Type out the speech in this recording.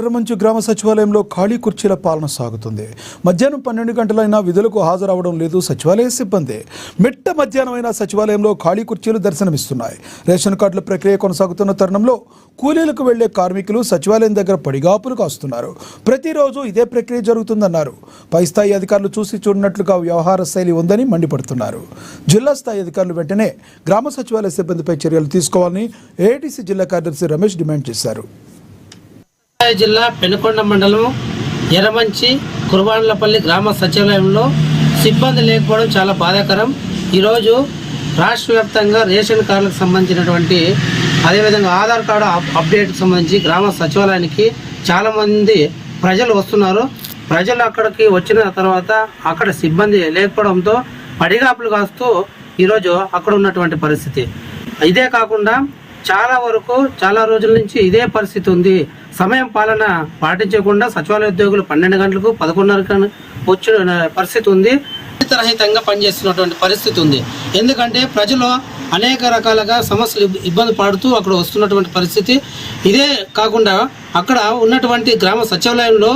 ఎర్రమంచు గ్రామ సచివాలయంలో ఖాళీ కుర్చీల పాలన సాగుతుంది. మధ్యాహ్నం 12 గంటలైనా విధులకు హాజరవడం లేదు సచివాలయ సిబ్బంది. మిట్ట మధ్యాహ్నమైన సచివాలయంలో ఖాళీ కుర్చీలు దర్శనమిస్తున్నాయి. రేషన్ కార్డుల ప్రక్రియ కొనసాగుతున్న తరుణంలో కూలీలకు వెళ్లే కార్మికులు సచివాలయం దగ్గర పడిగాపులు కాస్తున్నారు. ప్రతిరోజు ఇదే ప్రక్రియ జరుగుతుందన్నారు. పై స్థాయి అధికారులు చూసి చూడనట్లుగా వ్యవహార శైలి ఉందని మండిపడుతున్నారు. జిల్లా స్థాయి అధికారులు వెంటనే గ్రామ సచివాలయ సిబ్బందిపై చర్యలు తీసుకోవాలని ఏఐటీసీ జిల్లా కార్యదర్శి రమేష్ డిమాండ్ చేశారు. జిల్లా పెనుకొండ మండలం ఎర్రమంచి కుర్బాన్లపల్లి గ్రామ సచివాలయంలో సిబ్బంది లేకపోవడం చాలా బాధాకరం. ఈరోజు రాష్ట్ర వ్యాప్తంగా రేషన్ కార్డులకు సంబంధించినటువంటి అదేవిధంగా ఆధార్ కార్డు అప్డేట్కి సంబంధించి గ్రామ సచివాలయానికి చాలామంది ప్రజలు వస్తున్నారు. ప్రజలు అక్కడికి వచ్చిన తర్వాత అక్కడ సిబ్బంది లేకపోవడంతో పడిగాపులు కాస్తూ ఈరోజు అక్కడ ఉన్నటువంటి పరిస్థితి. ఇదే కాకుండా చాలా రోజుల నుంచి ఇదే పరిస్థితి ఉంది. సమయం పాలన పాటించకుండా సచివాలయ ఉద్యోగులు 12 గంటలకు 11:30 వచ్చిన పరిస్థితి ఉంది. రహితంగా పనిచేస్తున్నటువంటి పరిస్థితి ఉంది. ఎందుకంటే ప్రజలు అనేక రకాలుగా సమస్యలు ఇబ్బంది పడుతూ అక్కడ వస్తున్నటువంటి పరిస్థితి. ఇదే కాకుండా అక్కడ ఉన్నటువంటి గ్రామ సచివాలయంలో